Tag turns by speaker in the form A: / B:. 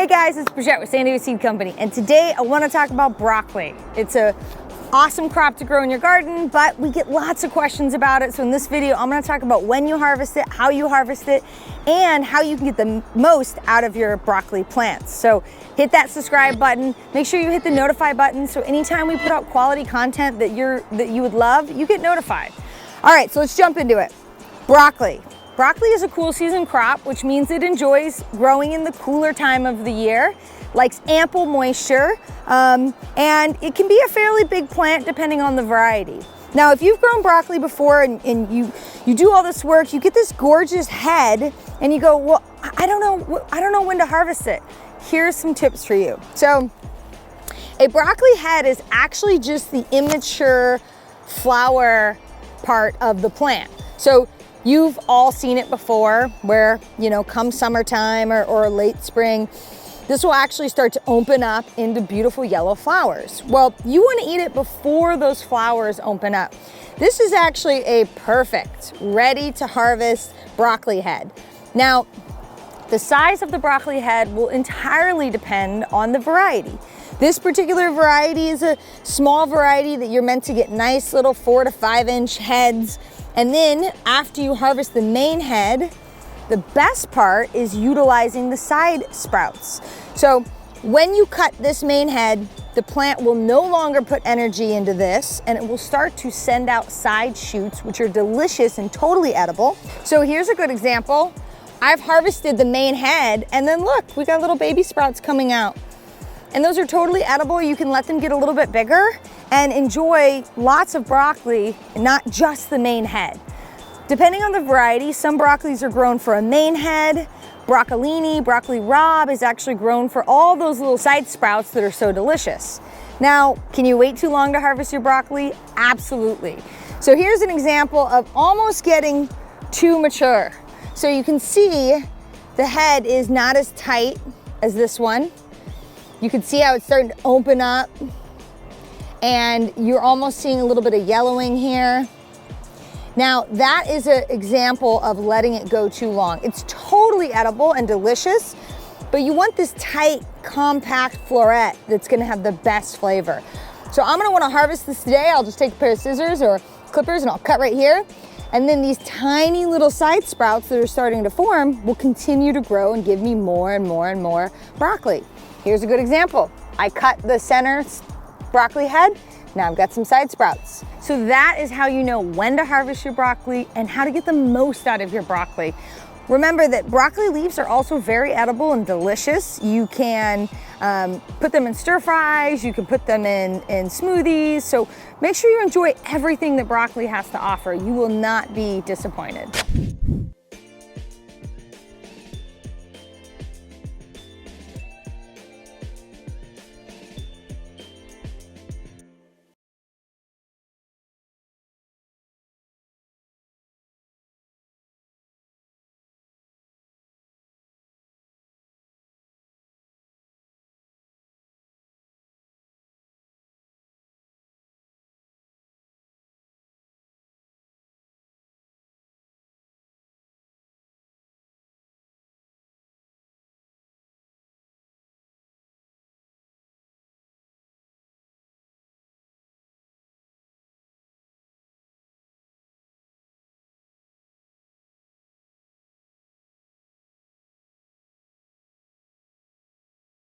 A: Hey guys, it's Brigitte with San Diego Seed Company, and today I want to talk about broccoli. It's an awesome crop to grow in your garden, but we get lots of questions about it. So in this video, I'm going to talk about when you harvest it, how you harvest it, and how you can get the most out of your broccoli plants. So hit that subscribe button. Make sure you hit the notify button so anytime we put out quality content that you would love, you get notified. All right, so let's jump into it. Broccoli. Broccoli is a cool season crop, which means it enjoys growing in the cooler time of the year, likes ample moisture, and it can be a fairly big plant depending on the variety. Now, if you've grown broccoli before and you do all this work, you get this gorgeous head and you go, well, I don't know when to harvest it. Here's some tips for you. So a broccoli head is actually just the immature flower part of the plant. So you've all seen it before where, come summertime or late spring, this will actually start to open up into beautiful yellow flowers. Well, you want to eat it before those flowers open up. This is actually a perfect, ready to harvest broccoli head. Now, the size of the broccoli head will entirely depend on the variety. This particular variety is a small variety that you're meant to get nice little 4 to 5 inch heads. And then after you harvest the main head, the best part is utilizing the side sprouts. So when you cut this main head, the plant will no longer put energy into this and it will start to send out side shoots, which are delicious and totally edible. So here's a good example. I've harvested the main head and then look, we got little baby sprouts coming out. And those are totally edible. You can let them get a little bit bigger and enjoy lots of broccoli, not just the main head. Depending on the variety, some broccolis are grown for a main head. Broccolini, broccoli rabe is actually grown for all those little side sprouts that are so delicious. Now, can you wait too long to harvest your broccoli? Absolutely. So here's an example of almost getting too mature. So you can see the head is not as tight as this one. You can see how it's starting to open up and you're almost seeing a little bit of yellowing here. Now that is an example of letting it go too long. It's totally edible and delicious, but you want this tight, compact floret that's gonna have the best flavor. So I'm gonna wanna harvest this today. I'll just take a pair of scissors or clippers and I'll cut right here. And then these tiny little side sprouts that are starting to form will continue to grow and give me more and more and more broccoli. Here's a good example. I cut the center broccoli head. Now I've got some side sprouts. So that is how you know when to harvest your broccoli and how to get the most out of your broccoli. Remember that broccoli leaves are also very edible and delicious. You can put them in stir fries, you can put them in smoothies. So make sure you enjoy everything that broccoli has to offer. You will not be disappointed.